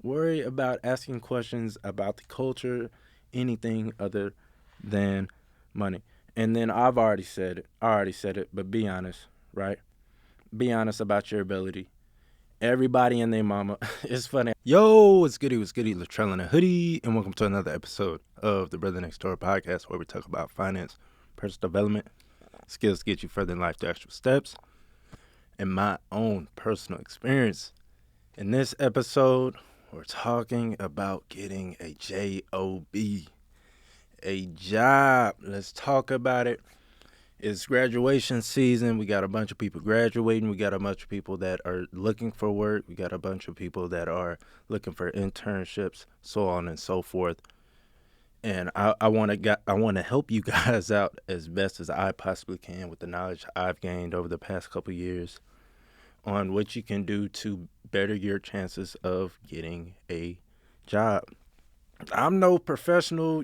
Worry about asking questions about the culture, anything other than money. And then I've already said it. I already said it, but be honest, right? Be honest about your ability. Everybody and their mama. It's funny. Yo, it's Goody, Latrell in a hoodie, and welcome to another episode of the Brother Next Door podcast where we talk about finance, personal development, skills to get you further in life to actual steps, and my own personal experience. In this episode, we're talking about getting a job, a job. Let's talk about it. It's graduation season. We got a bunch of people graduating. We got a bunch of people that are looking for work. We got a bunch of people that are looking for internships, so on and so forth. And I want to help you guys out as best as I possibly can with the knowledge I've gained over the past couple years on what you can do to better your chances of getting a job. I'm no professional,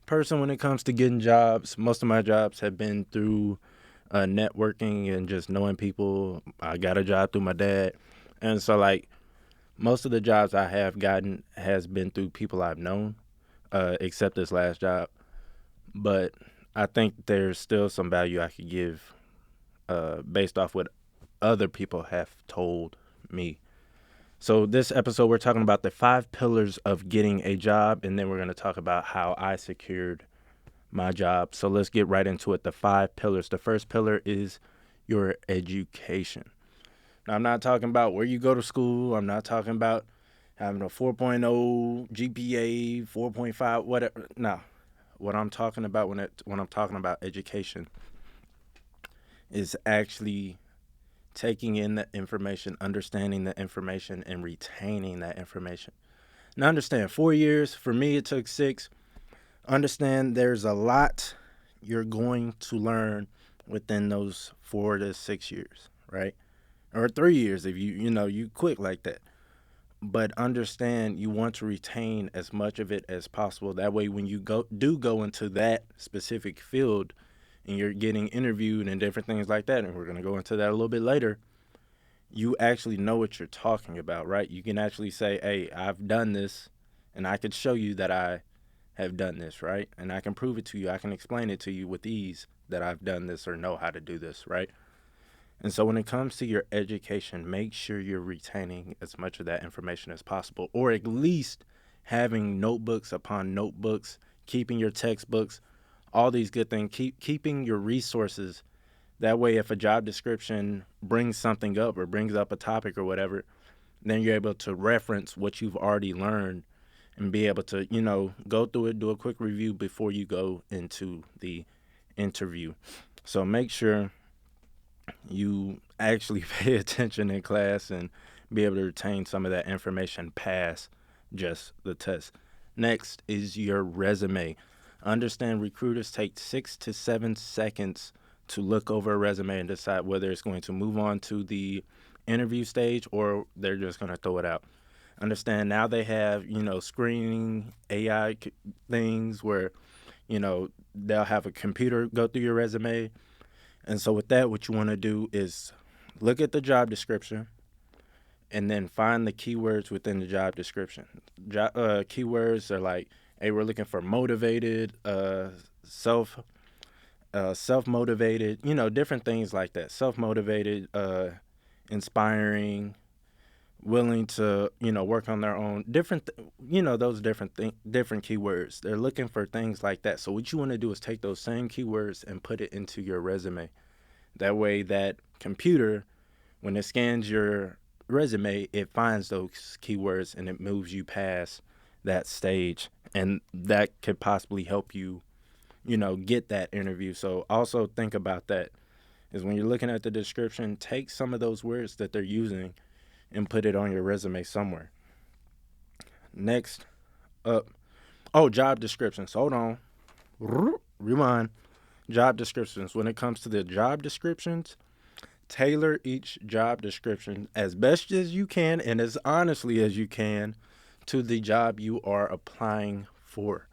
person when it comes to getting jobs. Most of my jobs have been through networking and just knowing people. I got a job through my dad. And so, most of the jobs I have gotten has been through people I've known, except this last job. But I think there's still some value I could give based off what other people have told me. So this episode, we're talking about the 5 pillars of getting a job, and then we're going to talk about how I secured my job. So let's get right into it. The 5 pillars. The first pillar is your education. Now, I'm not talking about where you go to school. I'm not talking about having a 4.0 GPA, 4.5, whatever. No. What I'm talking about when I'm talking about education is actually taking in the information, understanding the information, and retaining that information. Now, understand, 4 years, for me, it took 6. Understand there's a lot you're going to learn within those 4 to 6 years, right? Or 3 years if you quit like that. But understand you want to retain as much of it as possible. That way, when you go into that specific field and you're getting interviewed and different things like that, and we're going to go into that a little bit later, you actually know what you're talking about, right? You can actually say, hey, I've done this, and I could show you that I have done this, right? And I can prove it to you. I can explain it to you with ease that I've done this or know how to do this, right? And so when it comes to your education, make sure you're retaining as much of that information as possible, or at least having notebooks upon notebooks, keeping your textbooks, all these good things, keeping your resources. That way, if a job description brings something up or brings up a topic or whatever, then you're able to reference what you've already learned and be able to, go through it, do a quick review before you go into the interview. So make sure you actually pay attention in class and be able to retain some of that information past just the test. Next is your resume. Understand recruiters take 6 to 7 seconds to look over a resume and decide whether it's going to move on to the interview stage or they're just going to throw it out. Understand now they have, screening AI things where, they'll have a computer go through your resume. And so with that, what you want to do is look at the job description and then find the keywords within the job description. Keywords are like, hey, we're looking for motivated, self-motivated, different things like that. Self-motivated, inspiring, willing to, work on their own, those different keywords. They're looking for things like that. So what you want to do is take those same keywords and put it into your resume. That way that computer, when it scans your resume, it finds those keywords and it moves you past that stage. And that could possibly help you, get that interview. So also think about that is when you're looking at the description, take some of those words that they're using and put it on your resume somewhere. Next up, job descriptions. Hold on. Rewind. Job descriptions. When it comes to the job descriptions, tailor each job description as best as you can and as honestly as you can to the job you are applying for,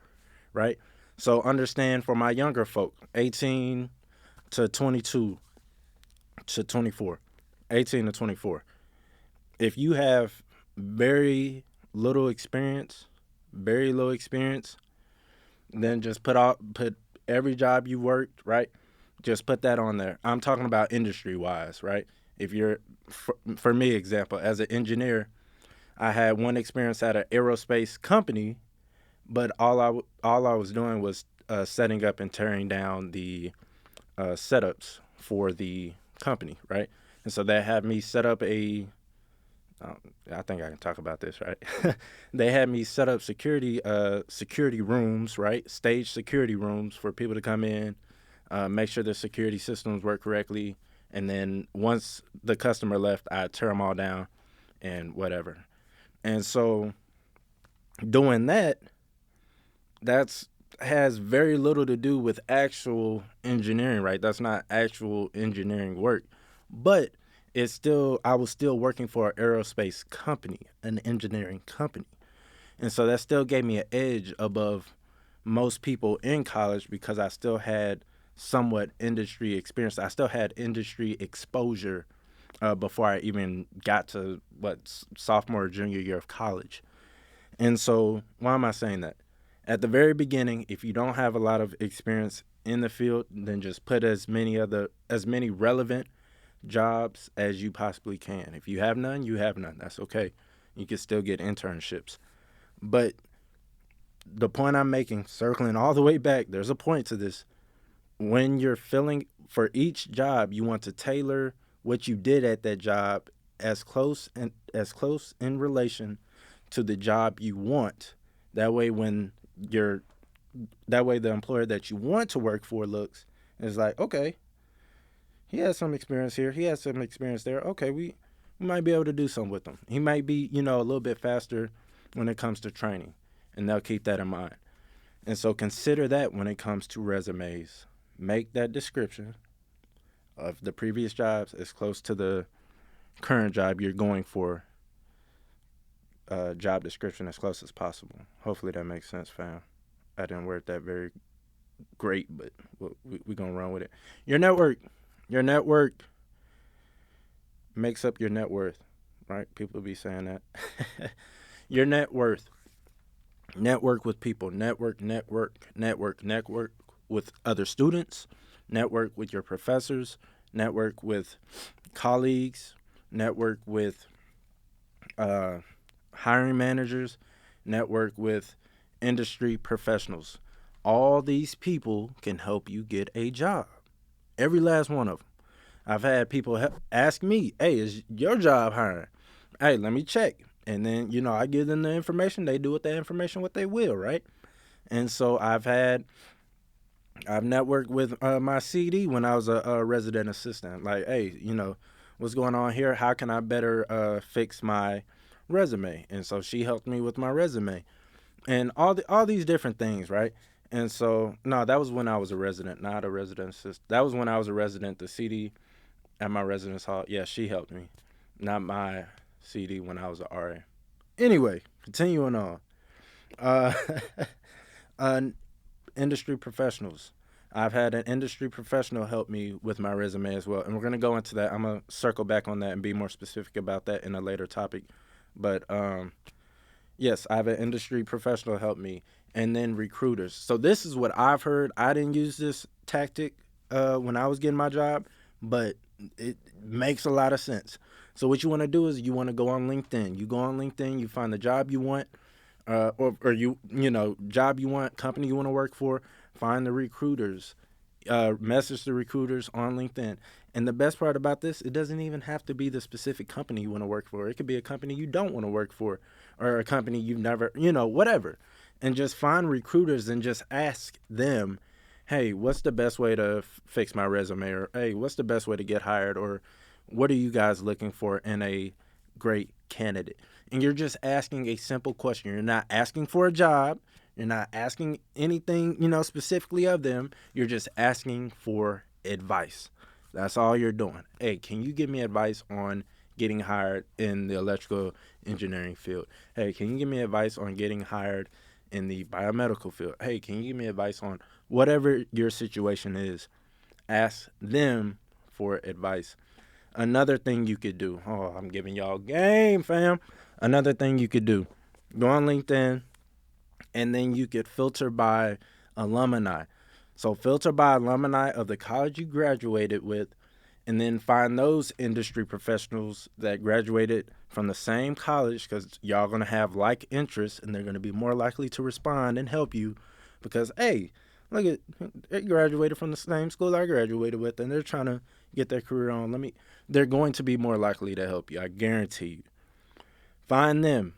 right? So understand for my younger folk, 18 to 22 to 24, 18 to 24. If you have very little experience, very low experience, then just put every job you worked, right? Just put that on there. I'm talking about industry wise, right? If you're, for me, example, as an engineer, I had one experience at an aerospace company, but all I was doing was setting up and tearing down the setups for the company, right? And so they had me set up a. Um, I think I can talk about this, right? They had me set up security rooms, right? Stage security rooms for people to come in, make sure the security systems work correctly, and then once the customer left, I'd tear them all down and whatever. And so doing that, that's has very little to do with actual engineering, right? That's not actual engineering work. But it's still I was still working for an aerospace company, an engineering company. And so that still gave me an edge above most people in college because I still had somewhat industry experience. I still had industry exposure before I even got to sophomore or junior year of college. And so, why am I saying that? At the very beginning, if you don't have a lot of experience in the field, then just put as many relevant jobs as you possibly can. If you have none, you have none. That's okay. You can still get internships. But the point I'm making, circling all the way back, there's a point to this. When you're filling for each job, you want to tailor what you did at that job as close in relation to the job you want. That way, you're that way the employer that you want to work for looks is like, okay, he has some experience here, he has some experience there. Okay, we might be able to do something with him. He might be, a little bit faster when it comes to training, and they'll keep that in mind. And so consider that when it comes to resumes. Make that description of the previous jobs as close to the current job you're going for, job description as close as possible. Hopefully that makes sense, fam. I didn't word that very great, but we're going to run with it. Your network makes up your net worth, right? People be saying that. Your net worth. Network with people. Network with other students. Network with your professors. Network with colleagues. Network with hiring managers. Network with industry professionals. All these people can help you get a job. Every last one of them. I've had people ask me, hey, is your job hiring? Hey, let me check. And then, I give them the information. They do with that information what they will, right? And so I've networked with my CD when I was a resident assistant. Like, hey, what's going on here? How can I better fix my resume? And so she helped me with my resume and all these different things, right? And so, no, that was when I was a resident, not a resident assistant. That was when I was a resident. The CD at my residence hall, yeah, she helped me, not my CD when I was a RA. Anyway, continuing on. Uh, uh, Industry professionals. I've had an industry professional help me with my resume as well. And we're going to go into that. I'm going to circle back on that and be more specific about that in a later topic. But yes, I have an industry professional help me. And then recruiters. So this is what I've heard. I didn't use this tactic when I was getting my job, but it makes a lot of sense. So what you want to do is you want to go on LinkedIn. You go on LinkedIn, you find the job you want, or job you want, company you want to work for. Find the recruiters, message the recruiters on LinkedIn. And the best part about this, it doesn't even have to be the specific company you want to work for. It could be a company you don't want to work for, or a company you've never, whatever. And just find recruiters and just ask them, hey, what's the best way to fix my resume? Or, hey, what's the best way to get hired? Or what are you guys looking for in a great candidate? And you're just asking a simple question. You're not asking for a job. You're not asking anything, specifically of them. You're just asking for advice. That's all you're doing. Hey, can you give me advice on getting hired in the electrical engineering field? Hey, can you give me advice on getting hired in the biomedical field? Hey, can you give me advice on whatever your situation is? Ask them for advice. Another thing you could do, I'm giving y'all game, fam. Another thing you could do, go on LinkedIn, and then you could filter by alumni. So filter by alumni of the college you graduated with, and then find those industry professionals that graduated from the same college, because y'all gonna have like interests and they're gonna be more likely to respond and help you because hey, look at, they graduated from the same school I graduated with and they're trying to get their career on. They're going to be more likely to help you. I guarantee you. Find them.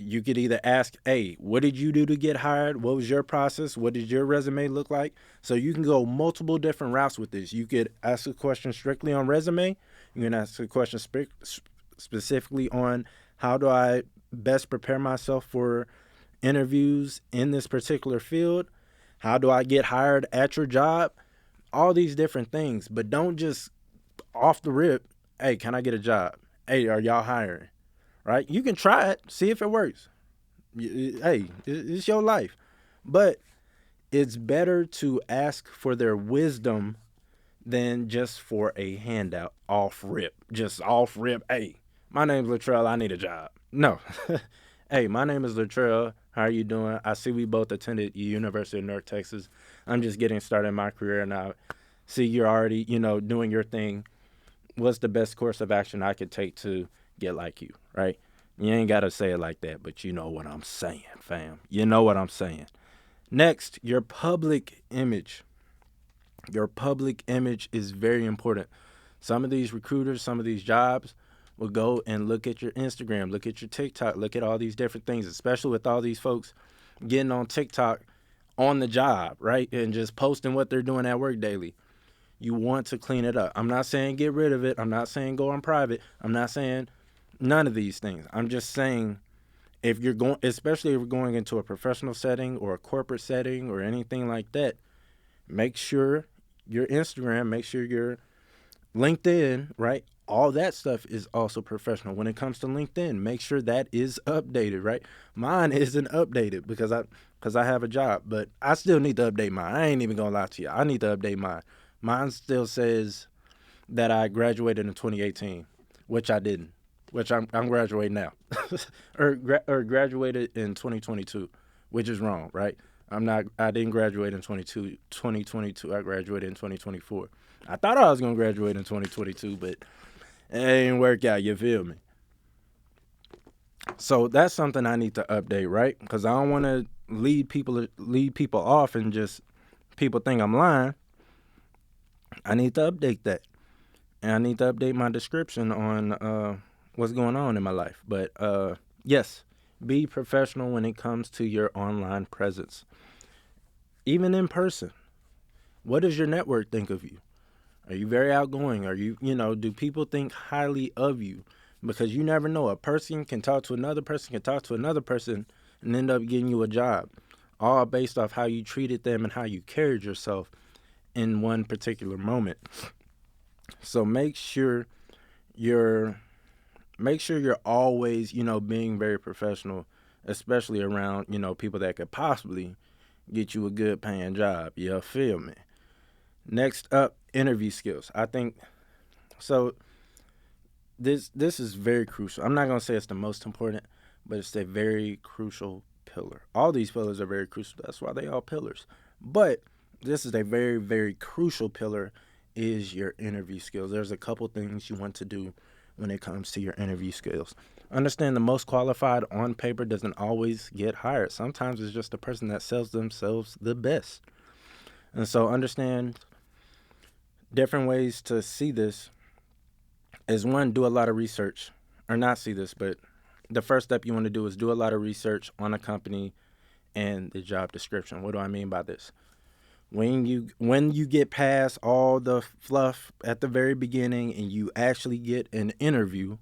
You could either ask, hey, what did you do to get hired? What was your process? What did your resume look like? So you can go multiple different routes with this. You could ask a question strictly on resume. You can ask a question specifically on how do I best prepare myself for interviews in this particular field? How do I get hired at your job? All these different things, but don't just off the rip, hey, can I get a job? Hey, are y'all hiring? Right? You can try it, see if it works. Hey, it's your life. But it's better to ask for their wisdom than just for a handout off rip. Just off rip. Hey, my name's Latrell. I need a job. No. Hey, my name is Latrell. How are you doing? I see we both attended University of North Texas. I'm just getting started in my career and I see you're already, doing your thing. What's the best course of action I could take to get like you, right? You ain't got to say it like that, but you know what I'm saying, fam. You know what I'm saying. Next, your public image. Your public image is very important. Some of these recruiters, some of these jobs will go and look at your Instagram, look at your TikTok, look at all these different things, especially with all these folks getting on TikTok on the job, right? And just posting what they're doing at work daily. You want to clean it up. I'm not saying get rid of it. I'm not saying go on private. I'm not saying none of these things. I'm just saying if you're going, especially if you're going into a professional setting or a corporate setting or anything like that, make sure your Instagram, make sure your LinkedIn, right? All that stuff is also professional. When it comes to LinkedIn, make sure that is updated, right? Mine isn't updated because I have a job, but I still need to update mine. I ain't even gonna lie to you. I need to update mine. Mine still says that I graduated in 2018, which I didn't. Which I'm graduating now, or graduated in 2022, which is wrong, right? I'm not. I didn't graduate in 2022. I graduated in 2024. I thought I was gonna graduate in 2022, but it ain't work out. You feel me? So that's something I need to update, right? Because I don't want to lead people off and just people think I'm lying. I need to update that, and I need to update my description on what's going on in my life. But yes, be professional when it comes to your online presence, even in person. What does your network think of you? Are you very outgoing? Are you, do people think highly of you? Because you never know. A person can talk to another person, can talk to another person, and end up getting you a job, all based off how you treated them and how you carried yourself in one particular moment. So you're make sure you're always, being very professional, especially around, people that could possibly get you a good paying job. You feel me? Next up, interview skills. I think so. This is very crucial. I'm not gonna say it's the most important, but it's a very crucial pillar. All these pillars are very crucial. That's why they all pillars. But this is a very, very crucial pillar is your interview skills. There's a couple things you want to do when it comes to your interview skills. Understand the most qualified on paper doesn't always get hired. Sometimes it's just the person that sells themselves the best. And so understand different ways to see this is one, do a lot of research. Or not see this, but the first step you want to do is do a lot of research on a company and the job description. What do I mean by this? When you get past all the fluff at the very beginning and you actually get an interview,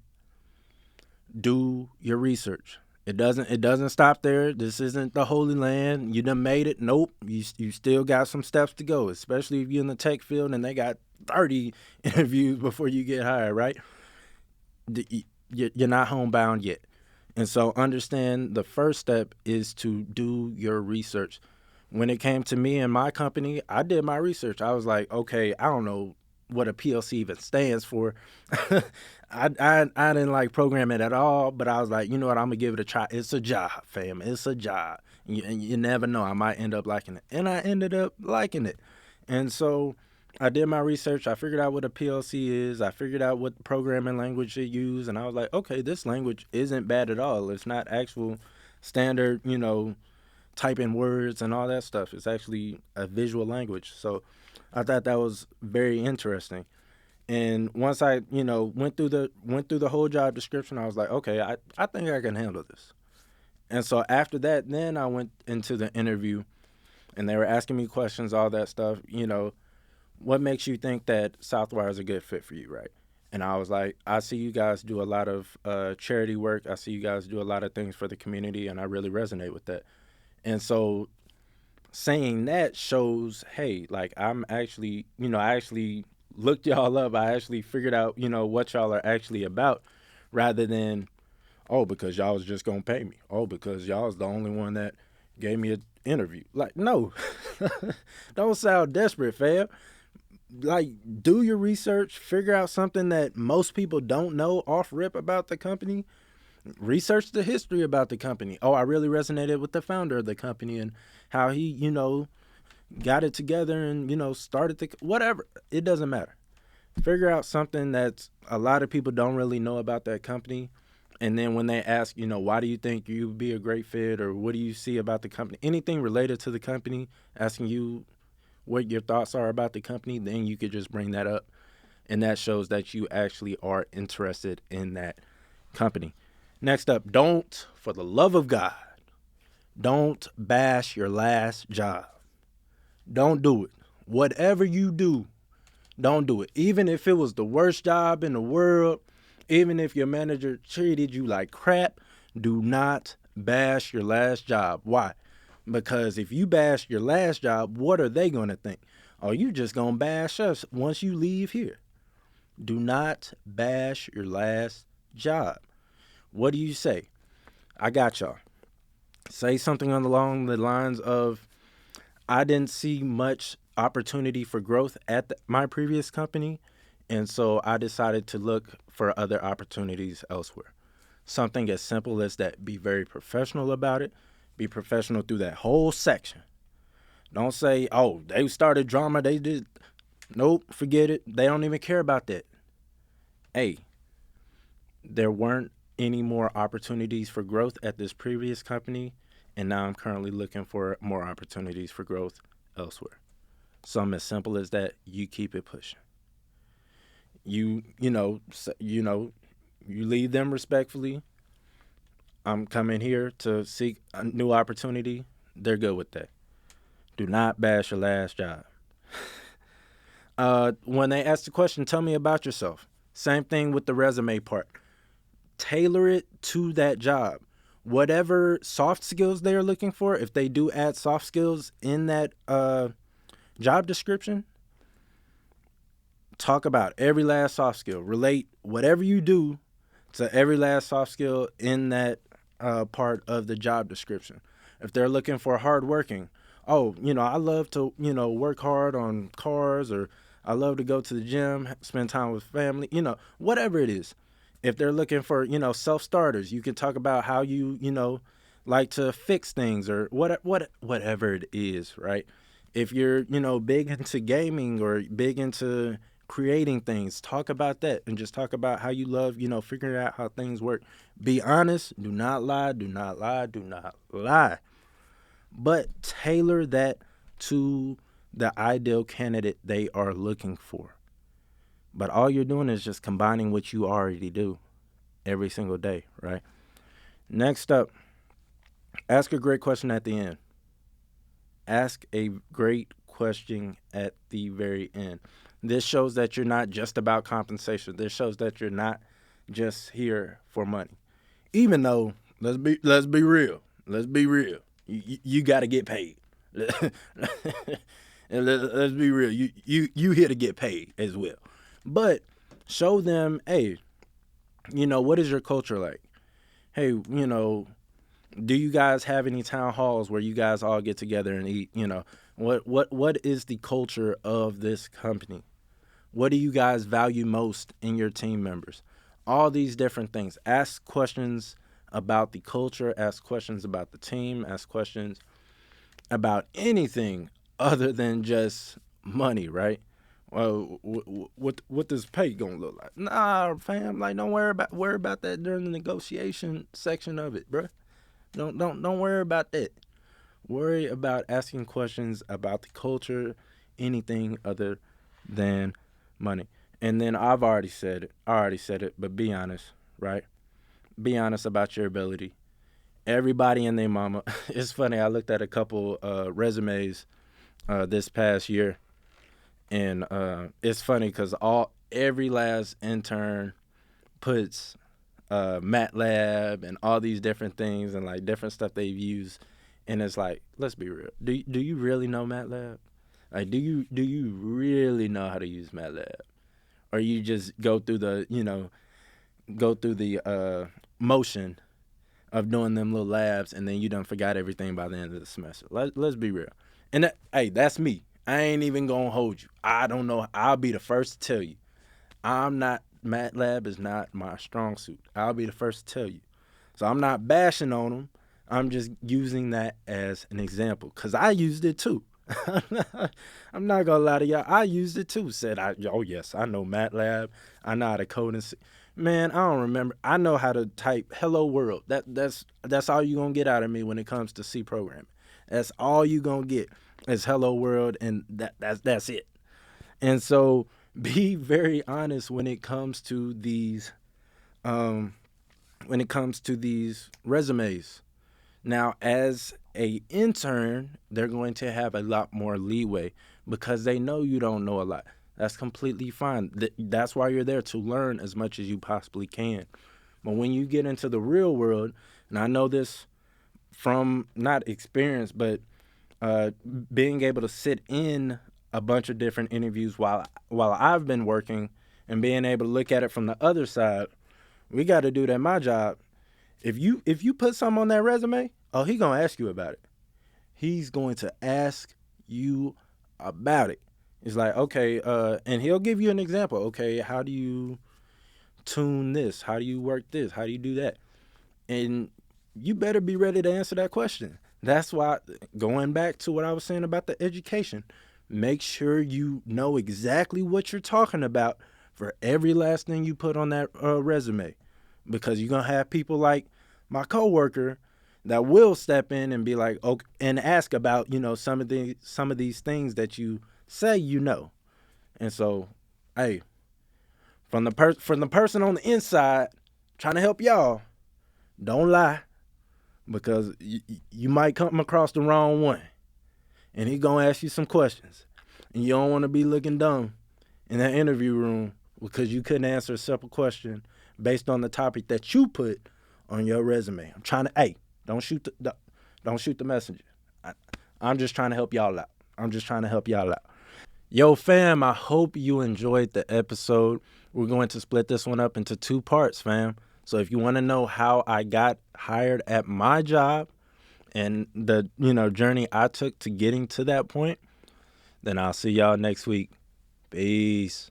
do your research. It doesn't stop there. This isn't the Holy Land. You done made it. Nope. You still got some steps to go, especially if you're in the tech field and they got 30 interviews before you get hired, right? You're not homebound yet. And so understand the first step is to do your research. When it came to me and my company, I did my research. I was like, okay, I don't know what a PLC even stands for. I didn't like programming at all, but I was like, you know what, I'm gonna give it a try. It's a job, fam. It's a job. And you never know. I might end up liking it, and I ended up liking it. And so I did my research. I figured out what a PLC is. I figured out what programming language it used, and I was like, okay, this language isn't bad at all. It's not actual standard, typing words and all that stuff. It's actually a visual language. So I thought that was very interesting. And once I, went through the whole job description, I was like, okay, I think I can handle this. And so after that, then I went into the interview and they were asking me questions, all that stuff. What makes you think that Southwire is a good fit for you, right? And I was like, I see you guys do a lot of charity work. I see you guys do a lot of things for the community, and I really resonate with that. And so saying that shows, hey, like I'm actually, I actually looked y'all up. I actually figured out, what y'all are actually about rather than, oh, because y'all was just going to pay me. Oh, because y'all was the only one that gave me an interview. Like, no, don't sound desperate, fam. Like, do your research, figure out something that most people don't know off rip about the company. Research the history about the company. Oh, I really resonated with the founder of the company and how he, got it together and, started the whatever. It doesn't matter. Figure out something that a lot of people don't really know about that company. And then when they ask, why do you think you would be a great fit, or what do you see about the company, anything related to the company, asking you what your thoughts are about the company, then you could just bring that up. And that shows that you actually are interested in that company. Next up, don't, for the love of God, don't bash your last job. Don't do it. Whatever you do, don't do it. Even if it was the worst job in the world, even if your manager treated you like crap, do not bash your last job. Why? Because if you bash your last job, what are they going to think? Oh, you just going to bash us once you leave here. Do not bash your last job. What do you say? I got y'all. Say something along the lines of, I didn't see much opportunity for growth at my previous company, and so I decided to look for other opportunities elsewhere. Something as simple as that. Be very professional about it. Be professional through that whole section. Don't say, oh, they started drama, they did. Nope, forget it. They don't even care about that. Hey, there weren't any more opportunities for growth at this previous company, and now I'm currently looking for more opportunities for growth elsewhere. Something as simple as that. You keep it pushing. You leave them respectfully. I'm coming here to seek a new opportunity. They're good with that. Do not bash your last job. When they ask the question, tell me about yourself. Same thing with the resume part. Tailor it to that job. Whatever soft skills they are looking for, if they do add soft skills in that job description, talk about every last soft skill. Relate whatever you do to every last soft skill in that part of the job description. If they're looking for hardworking, oh, I love to, work hard on cars, or I love to go to the gym, spend time with family, whatever it is. If they're looking for, self-starters, you can talk about how you, like to fix things, or whatever it is, right? If you're, big into gaming or big into creating things, talk about that, and just talk about how you love, figuring out how things work. Be honest. Do not lie. Do not lie. Do not lie. But tailor that to the ideal candidate they are looking for. But all you're doing is just combining what you already do every single day, right? Next up, ask a great question at the end. Ask a great question at the very end. This shows that you're not just about compensation. This shows that you're not just here for money. Even though, let's be real. Let's be real. You got to get paid. And let's be real. You here to get paid as well. But show them, hey, what is your culture like? Hey, do you guys have any town halls where you guys all get together and eat? What is the culture of this company? What do you guys value most in your team members? all these different things. Ask questions about the culture, ask questions about the team, ask questions about anything other than just money, right? Well, what does pay gonna look like? Nah, fam, like don't worry about that during the negotiation section of it, bruh. Don't worry about that. Worry about asking questions about the culture, anything other than money. And then I've already said it. I already said it, but be honest, right? Be honest about your ability. Everybody and their mama. It's funny. I looked at a couple resumes this past year, and it's funny because every last intern puts MATLAB and all these different things and like different stuff they've used, and it's like, let's be real. Do you really know MATLAB? Like, do you really know how to use MATLAB, or you just go through the motion of doing them little labs, and then you done forgot everything by the end of the semester. Let's be real. And hey, that's me. I ain't even gonna hold you. I don't know. I'll be the first to tell you. I'm not. MATLAB is not my strong suit. I'll be the first to tell you. So I'm not bashing on them. I'm just using that as an example because I used it too. I'm not gonna lie to y'all. I used it too. Oh yes, I know MATLAB. I know how to code and man, I don't remember. I know how to type "Hello World." That's all you gonna get out of me when it comes to C programming. That's all you gonna get is "Hello World," and that's it. And so, be very honest um, when it comes to these resumes. Now, as a intern, they're going to have a lot more leeway because they know you don't know a lot. That's completely fine. That's why you're there, to learn as much as you possibly can. But when you get into the real world, and I know this from not experience, but uh, being able to sit in a bunch of different interviews while I've been working and being able to look at it from the other side, we got to do that. My job. If you put something on that resume, oh, he gonna ask you about it. He's going to ask you about it. It's like, okay, and he'll give you an example. Okay, how do you tune this? How do you work this? How do you do that? And you better be ready to answer that question. That's why, going back to what I was saying about the education, make sure you know exactly what you're talking about for every last thing you put on that resume, because you're gonna have people like my coworker that will step in and be like, okay, and ask about some of these things that you say you know. And so, hey, from the person on the inside trying to help y'all, don't lie, because you might come across the wrong one, and he gonna ask you some questions, and you don't want to be looking dumb in that interview room because you couldn't answer a simple question based on the topic that you put on your resume. I'm trying to, hey, don't shoot the messenger. I'm just trying to help y'all out. I'm just trying to help y'all out. Yo, fam, I hope you enjoyed the episode. We're going to split this one up into two parts, fam. So if you want to know how I got hired at my job and the journey I took to getting to that point, then I'll see y'all next week. Peace.